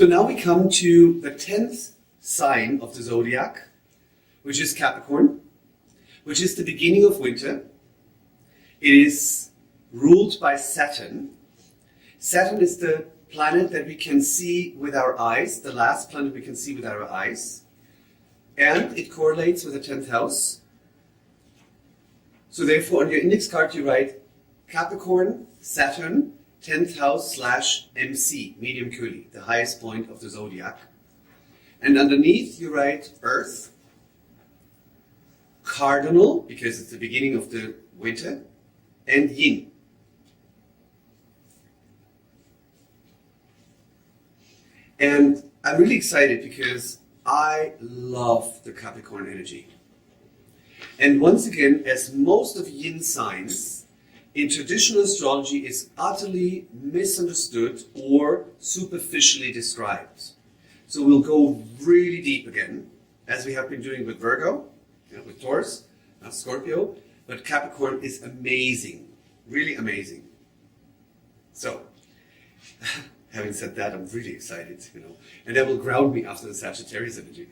now we come to the 10th sign of the zodiac, which is Capricorn, which is the beginning of winter. It is ruled by Saturn. Saturn is the planet that we can see with our eyes, the last planet we can see with our eyes. And it correlates with the 10th house. So therefore on your index card you write Capricorn, Saturn, 10th house / MC, medium Köli, the highest point of the zodiac. And underneath you write Earth, Cardinal, because it's the beginning of the winter, and Yin. And I'm really excited because I love the Capricorn energy. And once again, as most of Yin signs, in traditional astrology is utterly misunderstood or superficially described. So we'll go really deep again, as we have been doing with Virgo, with Taurus, Scorpio, but Capricorn is amazing, really amazing. So, having said that, I'm really excited, and that will ground me after the Sagittarius energy.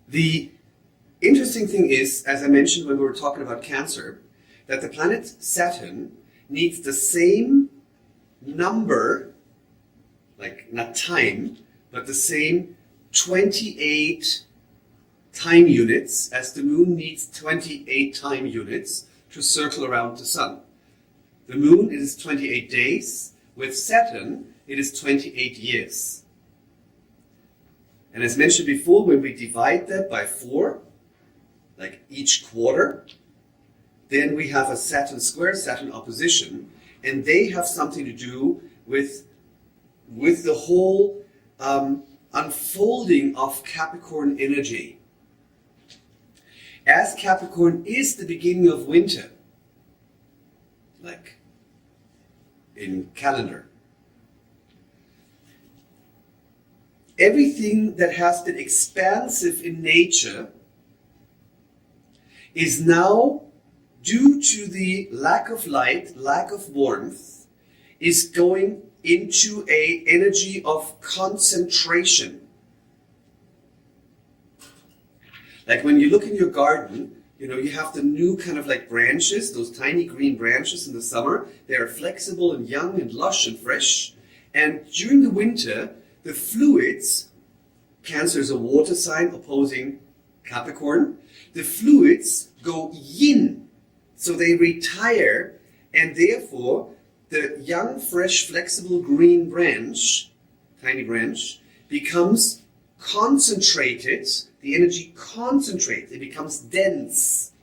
The interesting thing is, as I mentioned when we were talking about Cancer, that the planet Saturn needs the same number, like not time, but the same 28 time units as the moon needs 28 time units to circle around the sun. The moon is 28 days. With Saturn, it is 28 years. And as mentioned before, when we divide that by 4, like each quarter, then we have a Saturn square, Saturn opposition, and they have something to do with the whole unfolding of Capricorn energy. As Capricorn is the beginning of winter, like in calendar, everything that has been expansive in nature is now, due to the lack of light, lack of warmth, is going into an energy of concentration. Like when you look in your garden, you have the new kind of like branches, those tiny green branches in the summer. They are flexible and young and lush and fresh. And during the winter, the fluids, Cancer is a water sign opposing Capricorn, the fluids go yin, so they retire, and therefore the young, fresh, flexible green branch, tiny branch, becomes concentrated, the energy concentrates, it becomes dense.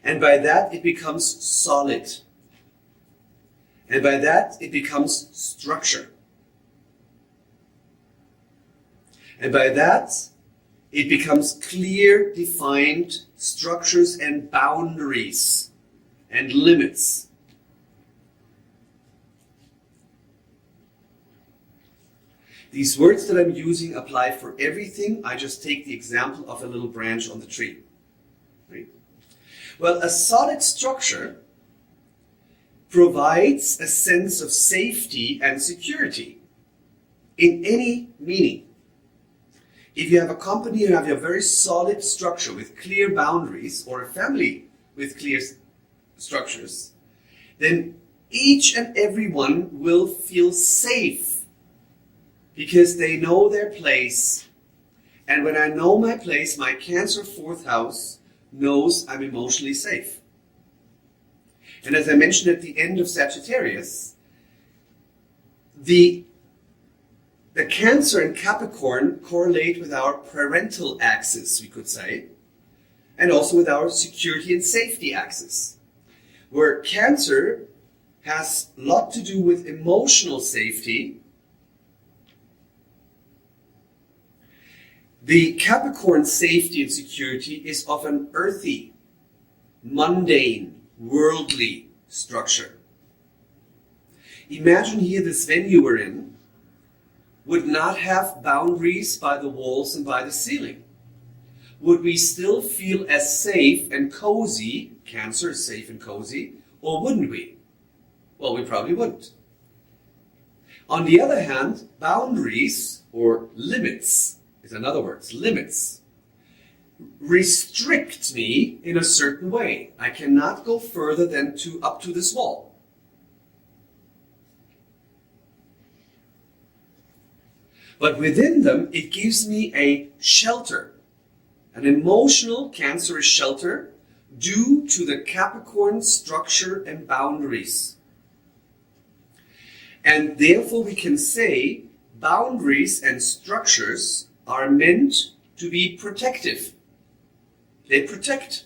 And by that it becomes solid. And by that it becomes structure. And by that it becomes clear, defined structures and boundaries and limits. These words that I'm using apply for everything. I just take the example of a little branch on the tree. Right? Well, a solid structure provides a sense of safety and security in any meaning. If you have a company, you have a very solid structure with clear boundaries, or a family with clear structures, then each and everyone will feel safe because they know their place. And when I know my place, my Cancer 4th house knows I'm emotionally safe. And as I mentioned at the end of Sagittarius, the Cancer and Capricorn correlate with our parental axis, we could say, and also with our security and safety axis, where Cancer has a lot to do with emotional safety. The Capricorn safety and security is of an earthy, mundane, worldly structure. Imagine here this venue we're in would not have boundaries by the walls and by the ceiling. Would we still feel as safe and cozy, Cancer is safe and cozy, or wouldn't we? Well, we probably wouldn't. On the other hand, boundaries or limits is another word, limits, restrict me in a certain way. I cannot go further than up to this wall. But within them, it gives me a shelter, an emotional cancerous shelter due to the Capricorn structure and boundaries. And therefore we can say boundaries and structures are meant to be protective. They protect.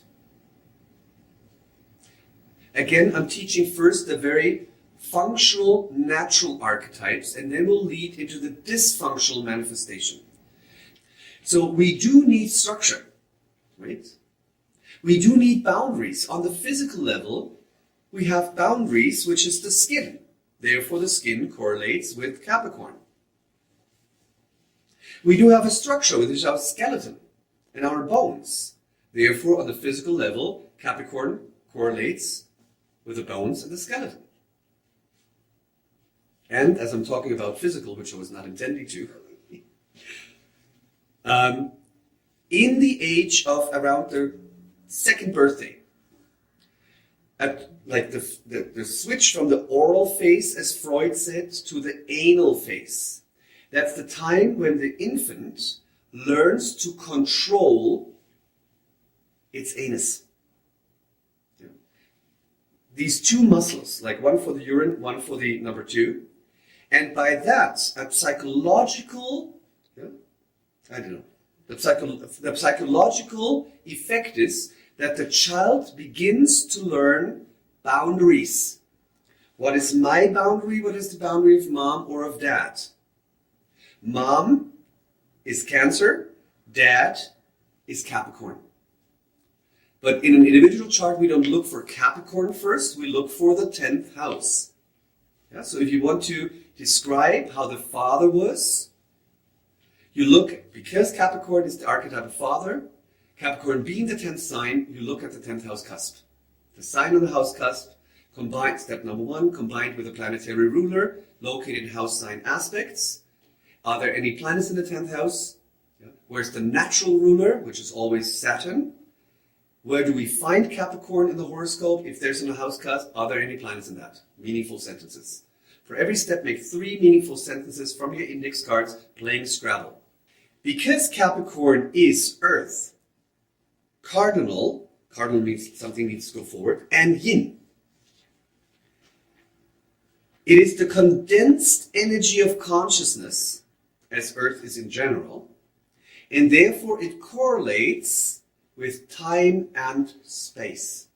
Again, I'm teaching first the very functional, natural archetypes, and then we'll lead into the dysfunctional manifestation. So we do need structure, right? We do need boundaries. On the physical level, we have boundaries, which is the skin. Therefore, the skin correlates with Capricorn. We do have a structure, which is our skeleton and our bones. Therefore, on the physical level, Capricorn correlates with the bones and the skeleton. And as I'm talking about physical, which I was not intending to, in the age of around the second birthday, at like the switch from the oral phase, as Freud said, to the anal phase. That's the time when the infant learns to control its anus. Yeah. These two muscles, like one for the urine, one for the number two. And by that, a psychological, the psychological effect is that the child begins to learn boundaries. What is my boundary? What is the boundary of mom or of dad? Mom is Cancer, dad is Capricorn. But in an individual chart, we don't look for Capricorn first, we look for the 10th house. Yeah, so if you want to describe how the father was, you look, because Capricorn is the archetype of father, Capricorn being the 10th sign, you look at the 10th house cusp. The sign on the house cusp, combined, step number one, combined with a planetary ruler, located in house sign aspects. Are there any planets in the 10th house? Yeah. Where's the natural ruler, which is always Saturn? Where do we find Capricorn in the horoscope? If there's in a house cusp, are there any planets in that? Meaningful sentences. For every step, make 3 meaningful sentences from your index cards, playing Scrabble. Because Capricorn is Earth, cardinal means something needs to go forward, and yin. It is the condensed energy of consciousness, as Earth is in general, and therefore it correlates with time and space.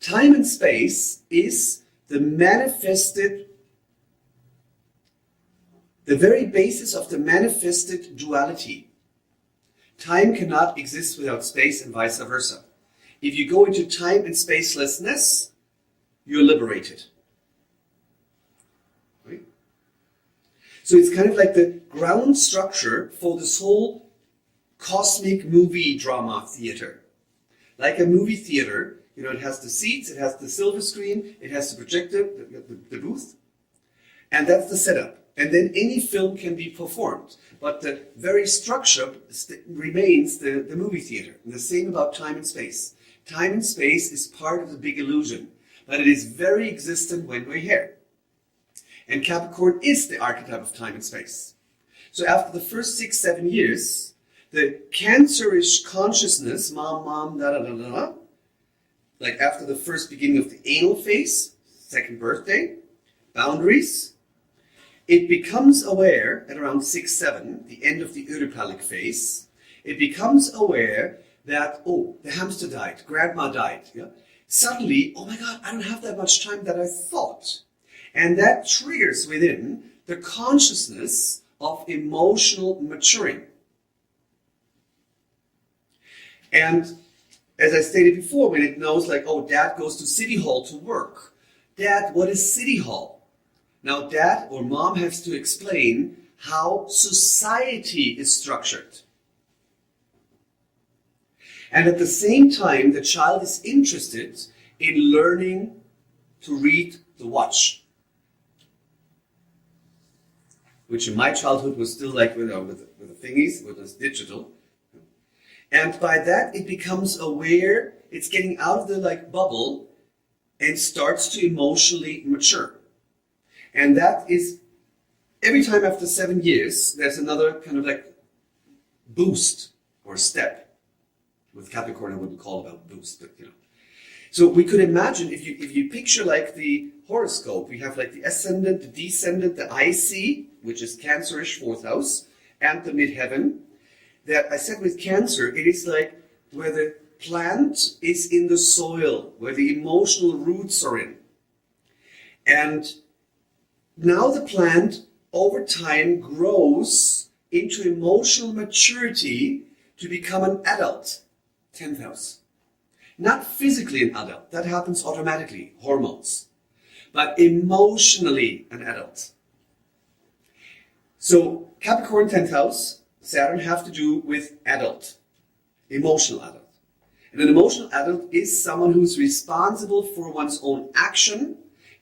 Time and space is the very basis of the manifested duality. Time cannot exist without space and vice versa. If you go into time and spacelessness, you're liberated. Right? So it's kind of like the ground structure for this whole cosmic movie drama theater. Like a movie theater, it has the seats, it has the silver screen, it has the projector, the booth, and that's the setup. And then any film can be performed. But the very structure remains the movie theater. And the same about time and space. Time and space is part of the big illusion, but it is very existent when we're here. And Capricorn is the archetype of time and space. So after the first 6-7 years, the cancerish consciousness, mom, like after the first beginning of the anal phase, second birthday, boundaries, it becomes aware at around 6-7, the end of the Uripalic phase, it becomes aware that, oh, the hamster died, grandma died. Yeah? Suddenly, oh my God, I don't have that much time that I thought. And that triggers within the consciousness of emotional maturing. And as I stated before, when it knows like, oh, dad goes to City Hall to work. Dad, what is City Hall? Now dad or mom has to explain how society is structured. And at the same time, the child is interested in learning to read the watch. which in my childhood was still like with the thingies, it was digital. And by that it becomes aware, it's getting out of the like bubble and starts to emotionally mature. And that is, every time after 7 years, there's another kind of like boost or step. With Capricorn, I wouldn't call it a boost, but you know. So we could imagine, if you picture like the horoscope, we have like the ascendant, the descendant, the IC, which is Cancerish 4th house, and the midheaven. That I said with Cancer, it is like where the plant is in the soil, where the emotional roots are in. And now the plant over time grows into emotional maturity to become an adult, 10th house. Not physically an adult, that happens automatically, hormones, but emotionally an adult. So Capricorn 10th house, Saturn have to do with adult, emotional adult. And an emotional adult is someone who's responsible for one's own action,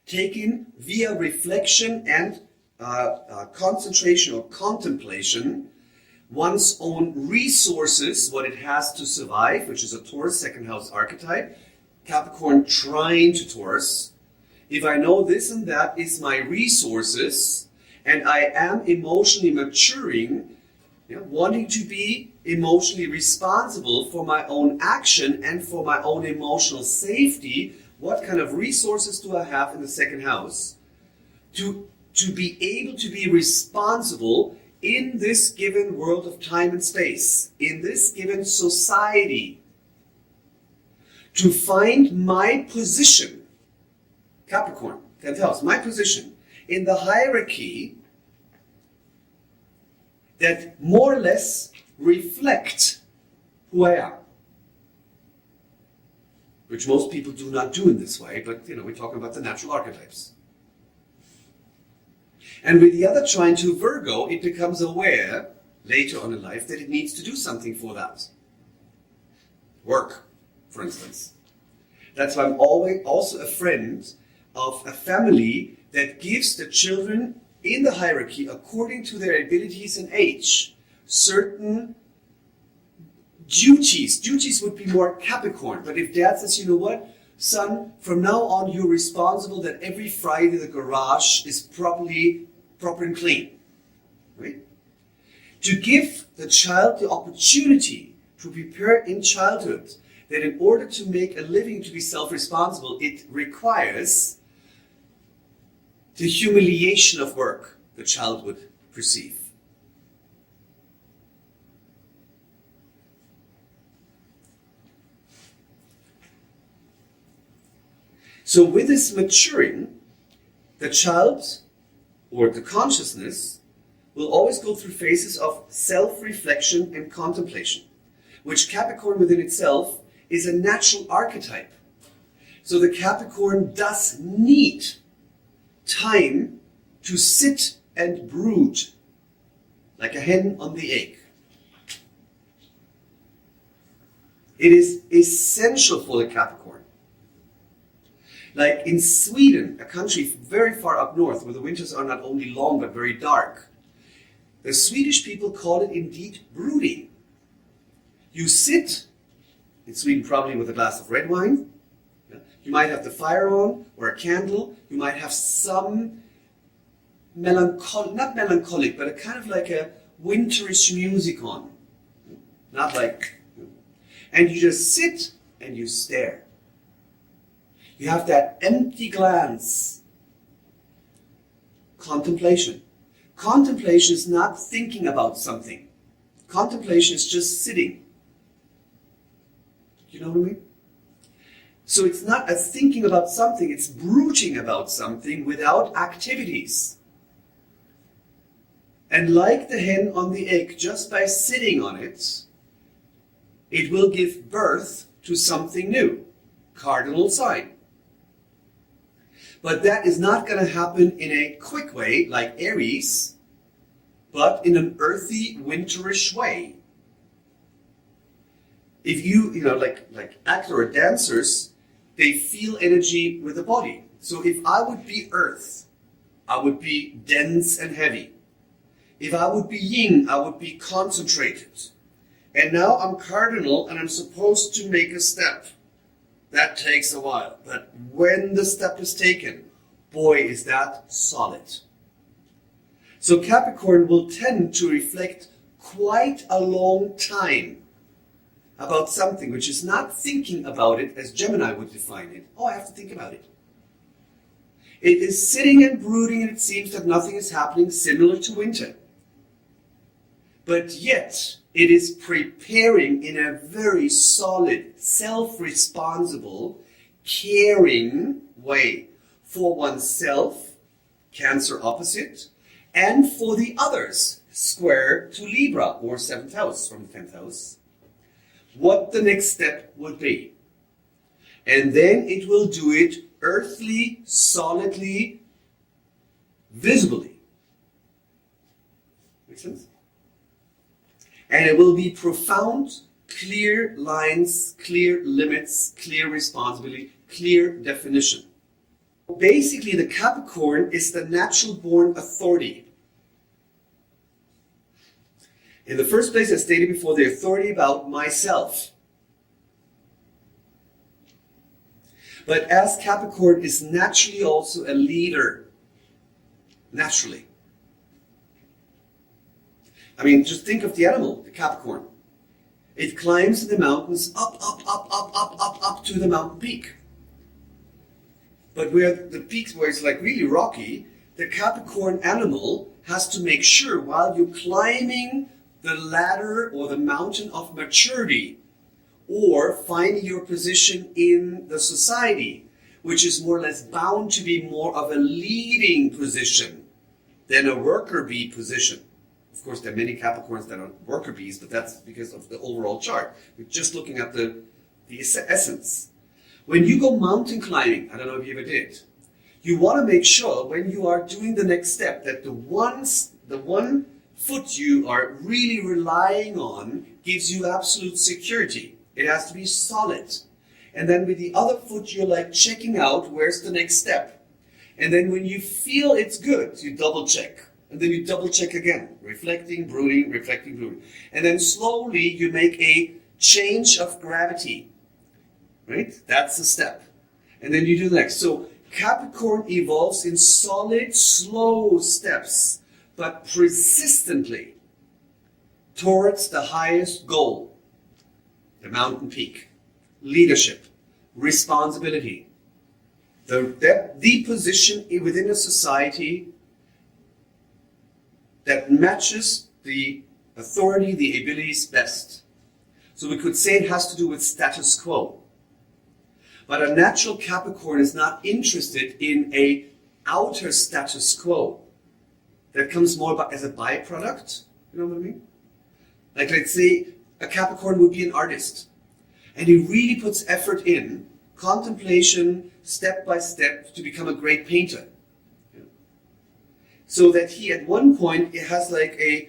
taken via reflection and concentration or contemplation, one's own resources, what it has to survive, which is a Taurus 2nd house archetype, Capricorn trine to Taurus. If I know this and that is my resources, and I am emotionally maturing, wanting to be emotionally responsible for my own action and for my own emotional safety, what kind of resources do I have in the 2nd house to be able to be responsible in this given world of time and space, in this given society, to find my position, Capricorn, 10th house, my position in the hierarchy that more or less reflect who I am. Which most people do not do in this way, but we're talking about the natural archetypes. And with the other trine to Virgo, it becomes aware later on in life that it needs to do something for that. Work, for instance. That's why I'm always also a friend of a family that gives the children in the hierarchy, according to their abilities and age, certain duties. Duties would be more Capricorn, but if dad says, you know what, son, from now on you're responsible that every Friday the garage is proper and clean. Right? To give the child the opportunity to prepare in childhood that in order to make a living, to be self-responsible, it requires the humiliation of work the child would perceive. So with this maturing, the child or the consciousness will always go through phases of self-reflection and contemplation, which Capricorn within itself is a natural archetype. So the Capricorn does need time to sit and brood like a hen on the egg. It is essential for the Capricorn. Like in Sweden, a country very far up north where the winters are not only long but very dark, the Swedish people call it indeed brooding. You sit, in Sweden probably with a glass of red wine, you might have the fire on or a candle, you might have some not melancholic, but a kind of like a winterish music on. Not like, and you just sit and you stare. You have that empty glance. Contemplation. Contemplation is not thinking about something. Contemplation is just sitting. You know what I mean? So it's not a thinking about something, it's brooding about something without activities. And like the hen on the egg, just by sitting on it, it will give birth to something new. Cardinal sign. But that is not going to happen in a quick way, like Aries, but in an earthy, winterish way. If you like actor or dancers, they feel energy with the body. So if I would be earth, I would be dense and heavy. If I would be yin, I would be concentrated. And now I'm cardinal and I'm supposed to make a step. That takes a while. But when the step is taken, boy, is that solid. So Capricorn will tend to reflect quite a long time about something, which is not thinking about it as Gemini would define it. Oh, I have to think about it. It is sitting and brooding, and it seems that nothing is happening, similar to winter. But yet, it is preparing in a very solid, self-responsible, caring way for oneself, Cancer opposite, and for the others, square to Libra, or 7th house from the 10th house, what the next step would be. And then it will do it earthly, solidly, visibly. Make sense? And it will be profound, clear lines, clear limits, clear responsibility, clear definition. Basically, the Capricorn is the natural born authority. In the first place, I stated before, the authority about myself. But as Capricorn is naturally also a leader. Naturally. I mean, just think of the animal, the Capricorn. It climbs the mountains up to the mountain peak. But where the peaks, where it's like really rocky, the Capricorn animal has to make sure while you're climbing the ladder or the mountain of maturity, or finding your position in the society, which is more or less bound to be more of a leading position than a worker bee position. Of course, there are many Capricorns that are worker bees, but that's because of the overall chart. We're just looking at the essence. When you go mountain climbing, I don't know if you ever did, you want to make sure when you are doing the next step that the one foot you are really relying on gives you absolute security. It has to be solid. And then with the other foot, you're like checking out where's the next step. And then when you feel it's good, you double check. And then you double check again. Reflecting, brooding, reflecting, brooding. And then slowly you make a change of gravity. Right? That's the step. And then you do the next. So Capricorn evolves in solid, slow steps, but persistently towards the highest goal. The mountain peak, leadership, responsibility, the position within a society that matches the authority, the abilities best. So we could say it has to do with status quo. But a natural Capricorn is not interested in a outer status quo. That comes more as a byproduct. You know what I mean? Like, let's say a Capricorn would be an artist, and he really puts effort in contemplation, step by step, to become a great painter. Yeah. So that he at one point has like a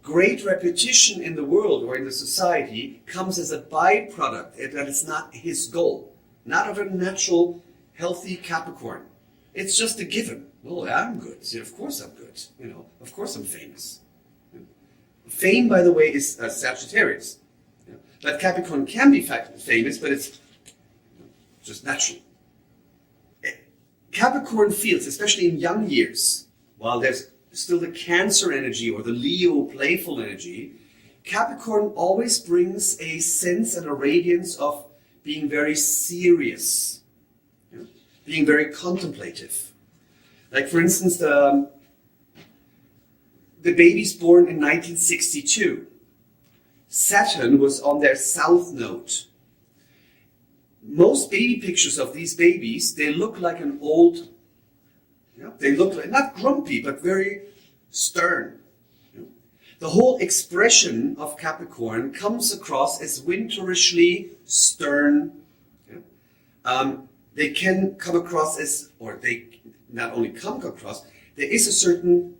great repetition in the world or in the society, comes as a byproduct, that it's not his goal, not of a natural, healthy Capricorn. It's just a given. Well, I'm good. Yeah, of course I'm good. You know, of course I'm famous. Fame, by the way, is Sagittarius. Yeah. But Capricorn can be famous, but it's just natural. Capricorn feels, especially in young years, while there's still the Cancer energy or the Leo playful energy, Capricorn always brings a sense and a radiance of being very serious, yeah? Being very contemplative. Like, for instance, the babies born in 1962. Saturn was on their south node. Most baby pictures of these babies, they look like an old, they look like, not grumpy, but very stern. The whole expression of Capricorn comes across as winterishly stern. They can come across as, or they not only come across, there is a certain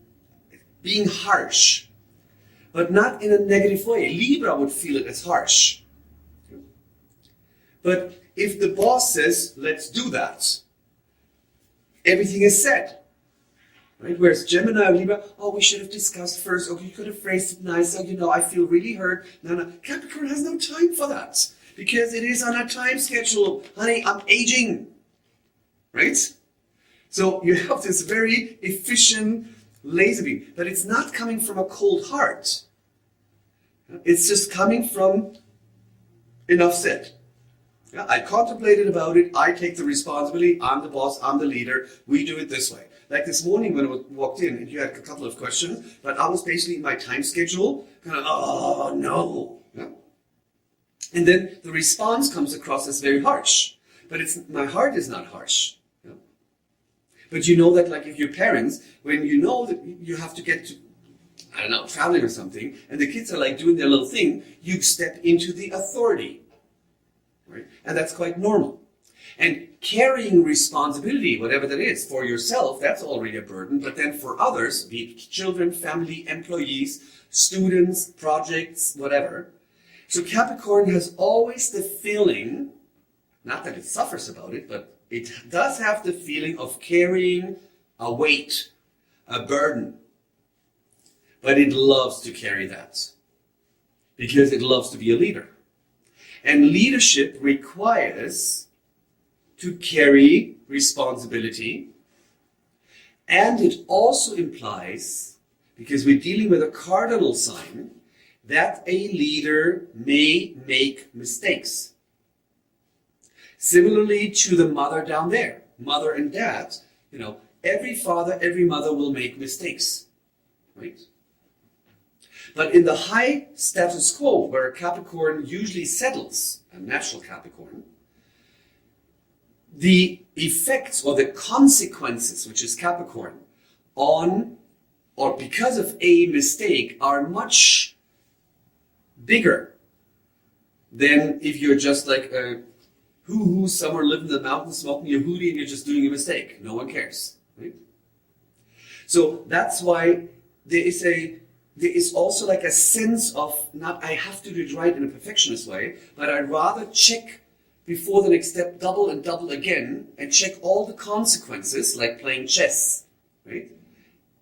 being harsh, but not in a negative way. Libra would feel it as harsh. But if the boss says, let's do that, everything is said. Right? Whereas Gemini or Libra, oh, we should have discussed first. Oh, you could have phrased it nicer. I feel really hurt. No. Capricorn has no time for that because it is on a time schedule. Honey, I'm aging. Right? So you have this very efficient laser beam, but it's not coming from a cold heart. It's just coming from enough said. Yeah, I contemplated about it. I take the responsibility. I'm the boss. I'm the leader. We do it this way. Like this morning when I walked in, and you had a couple of questions, but I was basically in my time schedule, kind of, oh no. Yeah? And then the response comes across as very harsh. But my heart is not harsh. Yeah? But you know that, like, if your parents, when you know that you have to get to, I don't know, traveling or something, and the kids are like doing their little thing, you step into the authority. Right? And that's quite normal. And carrying responsibility, whatever that is, for yourself, that's already a burden. But then for others, be it children, family, employees, students, projects, whatever. So Capricorn has always the feeling, not that it suffers about it, but it does have the feeling of carrying a weight, a burden. But it loves to carry that because it loves to be a leader. And leadership requires to carry responsibility. And it also implies, because we're dealing with a cardinal sign, that a leader may make mistakes. Similarly to the mother down there, mother and dad, every father, every mother will make mistakes, right? But in the high status quo, where a Capricorn usually settles, a natural Capricorn, the effects or the consequences, which is Capricorn, on or because of a mistake are much bigger than if you're just like a hoo-hoo somewhere living in the mountains smoking your hoodie and you're just doing a mistake. No one cares. Right? So that's why there is also like a sense of, not I have to do it right in a perfectionist way, but I'd rather check before the next step, double and double again, and check all the consequences, like playing chess. Right?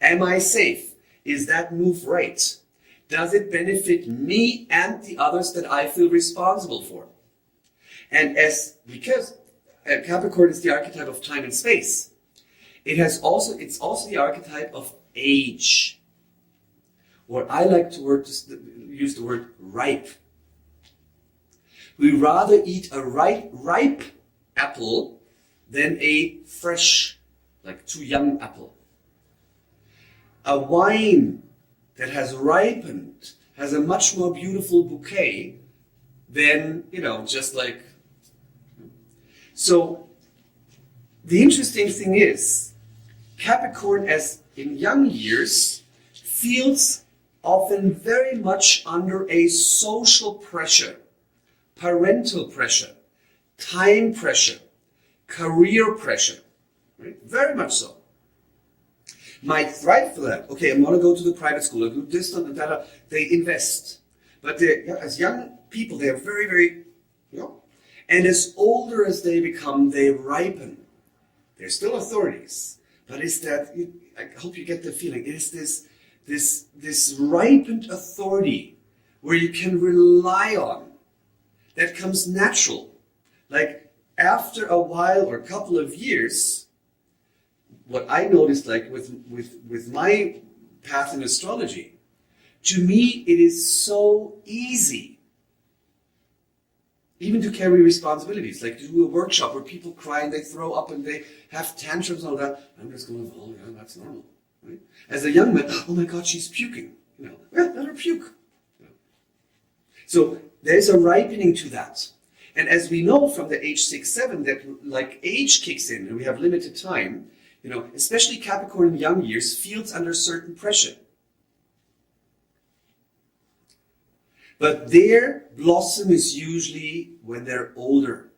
Am I safe? Is that move right? Does it benefit me and the others that I feel responsible for? And because Capricorn is the archetype of time and space, it's also the archetype of age. Or I like to use the word ripe. We rather eat a ripe apple than a fresh, like too young apple. A wine that has ripened has a much more beautiful bouquet than, just like. So the interesting thing is, Capricorn, as in young years, feels often very much under a social pressure, parental pressure, time pressure, career pressure, right? Very much so. Might thrive for that. Okay, I'm going to go to the private school, I do this and that. They invest. But as young people, they're very, very, and as older as they become, they ripen. They're still authorities. But it's that, I hope you get the feeling, it is this ripened authority where you can rely on, that comes natural. Like after a while or a couple of years, what I noticed, like with my path in astrology, to me it is so easy even to carry responsibilities, like to do a workshop where people cry and they throw up and they have tantrums and all that. I'm just going, oh yeah, that's normal. Right? As a young man, oh my God, she's puking. Well, let her puke. So there's a ripening to that. And as we know from the age 6, 7, that like age kicks in and we have limited time, especially Capricorn in young years feels under certain pressure. But their blossom is usually when they're older.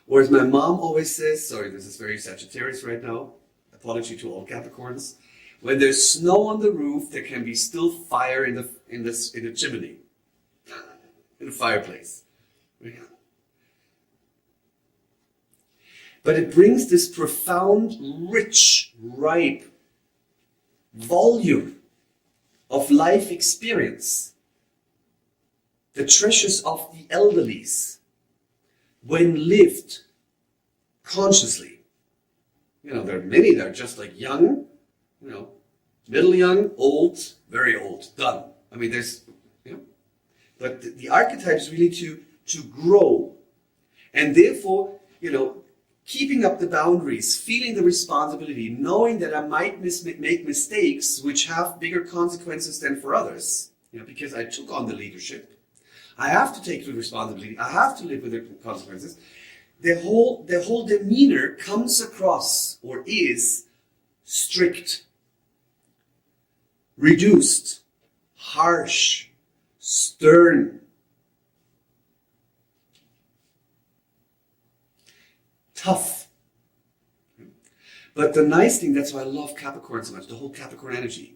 Or as my mom always says, sorry, this is very Sagittarius right now, apology to all Capricorns, when there's snow on the roof, there can be still fire in the chimney, in the fireplace. But it brings this profound, rich, ripe volume of life experience. The treasures of the elderlies, when lived consciously. There are many that are just like young, middle young, old, very old, done. But the archetype is really to grow. And therefore, keeping up the boundaries, feeling the responsibility, knowing that I might make mistakes which have bigger consequences than for others, because I took on the leadership. I have to take the responsibility. I have to live with the consequences. The whole demeanor comes across or is strict, reduced, harsh, stern, tough. But the nice thing, that's why I love Capricorn so much, the whole Capricorn energy.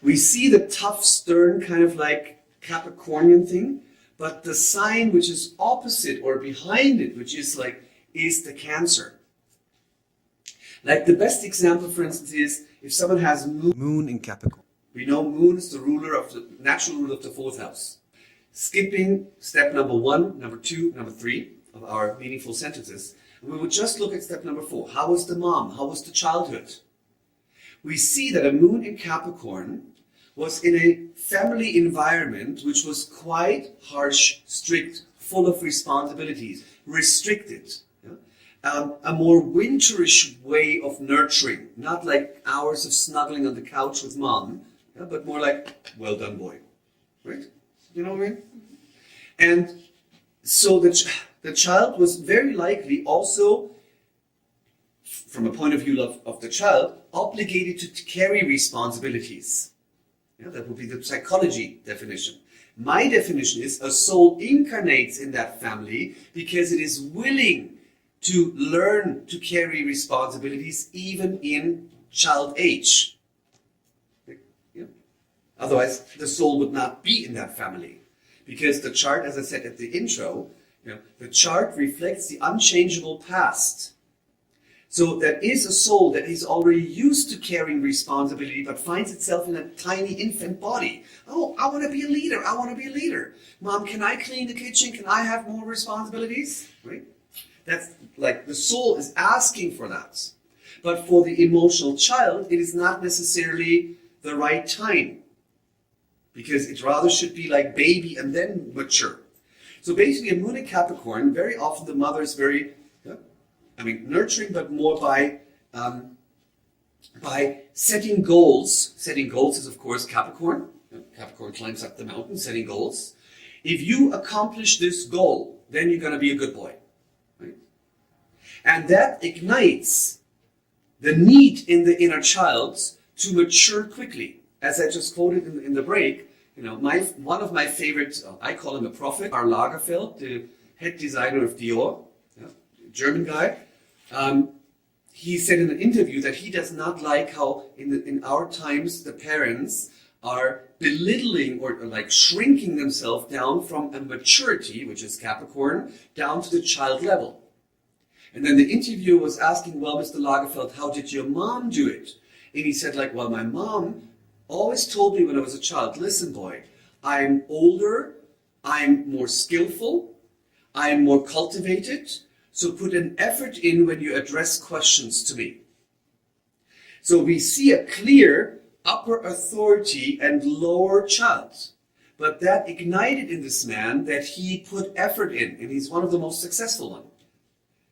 We see the tough, stern kind of like Capricornian thing, but the sign which is opposite or behind it, which is the Cancer. Like the best example, for instance, is if someone has moon in Capricorn. We know moon is the natural ruler of the 4th house. Skipping step number 1, number 2, number 3 of our meaningful sentences, and we would just look at step number 4. How was the mom? How was the childhood? We see that a moon in Capricorn was in a family environment which was quite harsh, strict, full of responsibilities, restricted. A more winterish way of nurturing, not like hours of snuggling on the couch with mom, but more like, well done, boy. Right? You know what I mean? And so the child was very likely also, from a point of view of the child, obligated to carry responsibilities. That would be the psychology definition. My definition is a soul incarnates in that family because it is willing to learn to carry responsibilities even in child age. Otherwise, the soul would not be in that family. Because the chart, as I said at the intro, the chart reflects the unchangeable past. So there is a soul that is already used to carrying responsibility but finds itself in a tiny infant body. Oh, I want to be a leader. I want to be a leader. Mom, can I clean the kitchen? Can I have more responsibilities? Right? That's like the soul is asking for that. But for the emotional child, it is not necessarily the right time. Because it rather should be like baby and then mature. So basically a moon in Capricorn, very often the mother is very nurturing, but more by setting goals. Setting goals is, of course, Capricorn. Capricorn climbs up the mountain, setting goals. If you accomplish this goal, then you're going to be a good boy. Right? And that ignites the need in the inner child to mature quickly. As I just quoted in the break, one of my favorite, I call him a prophet, Karl Lagerfeld, the head designer of Dior, German guy. He said in an interview that he does not like how in our times the parents are belittling or like shrinking themselves down from a maturity, which is Capricorn, down to the child level. And then the interviewer was asking, well, Mr. Lagerfeld, how did your mom do it? And he said, well, my mom always told me when I was a child, listen, boy, I'm older, I'm more skillful, I'm more cultivated, so put an effort in when you address questions to me. So we see a clear upper authority and lower child. But that ignited in this man that he put effort in, and he's one of the most successful ones.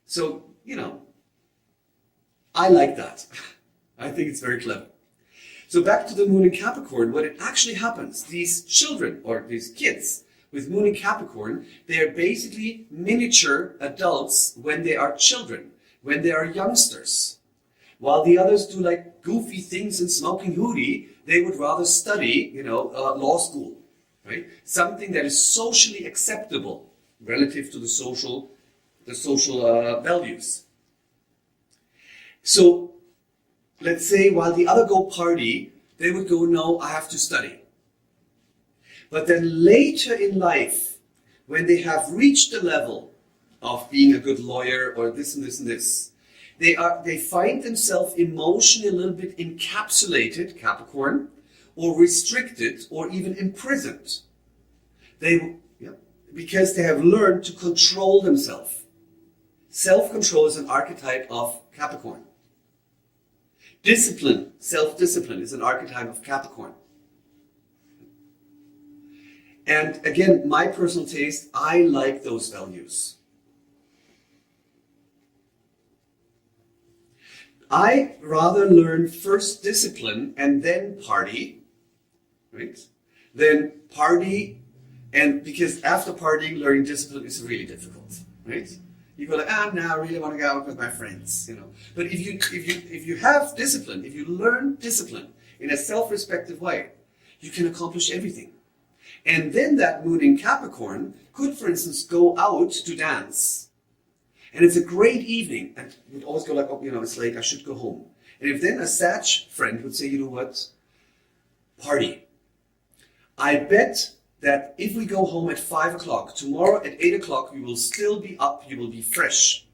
So, I like that. I think it's very clever. So back to the moon in Capricorn, what it actually happens, these children, or these kids with moon in Capricorn, they are basically miniature adults when they are children, when they are youngsters. While the others do like goofy things and smoking hoodie, they would rather study, law school, right? Something that is socially acceptable relative to the social values. So, let's say while the other go party, they would go, no, I have to study. But then later in life, when they have reached the level of being a good lawyer or this and this and this. They find themselves emotionally a little bit encapsulated, Capricorn, or restricted, or even imprisoned. Because they have learned to control themselves. Self-control is an archetype of Capricorn. Discipline, self-discipline, is an archetype of Capricorn. And again, my personal taste, I like those values. I rather learn first discipline and then party, right? Then party, and because after partying, learning discipline is really difficult, right? You go like, now I really want to go out with my friends, you know. But if you have discipline, if you learn discipline in a self-respective way, you can accomplish everything. And then that moon in Capricorn could, for instance, go out to dance. And it's a great evening. And you'd always go like, oh, you know, it's late, I should go home. And if then a Sag friend would say, you know what, party. I bet that if we go home at 5 o'clock, tomorrow at 8 o'clock, you will still be up, you will be fresh.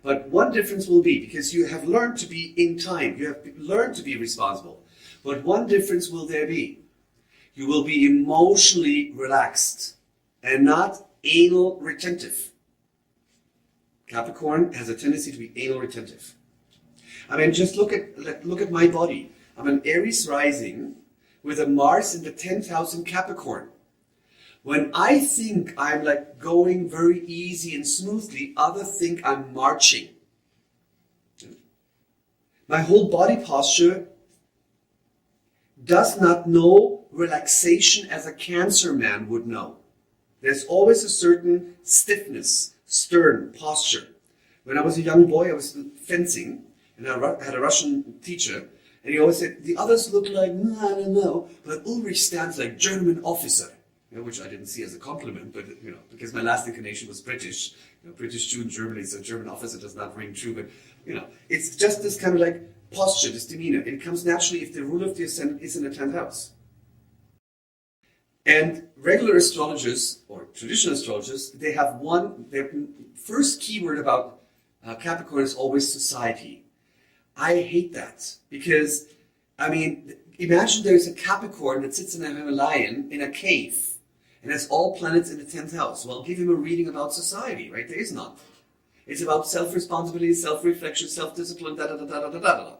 But one difference will be, because you have learned to be in time, you have learned to be responsible. But one difference will there be. You will be emotionally relaxed and not anal retentive. Capricorn has a tendency to be anal retentive. I mean, just look at my body. I'm an Aries rising with a Mars in the 10th house in Capricorn. When I think I'm like going very easy and smoothly, others think I'm marching. My whole body posture does not know relaxation as a Cancer man would know. There's always a certain stiffness, stern posture. When I was a young boy, I was fencing, and I had a Russian teacher, and he always said, the others look like, I don't know, but Ulrich stands like German officer. You know, which I didn't see as a compliment, but you know, because my last incarnation was British, you know, British Jew in Germany, so German officer does not ring true, but you know, it's just this kind of like posture, this demeanor. It comes naturally if the ruler of the ascendant is in the 10th house. And regular astrologers, or traditional astrologers, they have their first keyword about Capricorn is always society. I hate that, because, I mean, imagine there's a Capricorn that sits in a Himalayan in a cave, and has all planets in the 10th house. Well, give him a reading about society, right? There is none. It's about self-responsibility, self-reflection, self-discipline, da-da-da-da-da-da-da-da.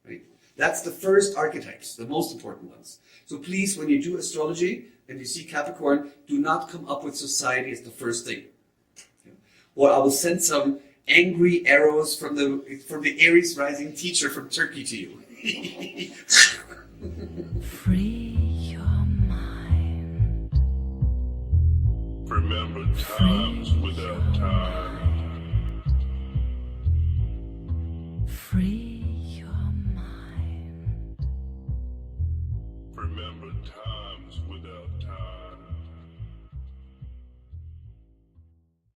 Right? That's the first archetypes, the most important ones. So please, when you do astrology and you see Capricorn, do not come up with society as the first thing. Or I will send some angry arrows from the Aries rising teacher from Turkey to you. Free your mind. Remember times without time. Free your mind. Remember times without time.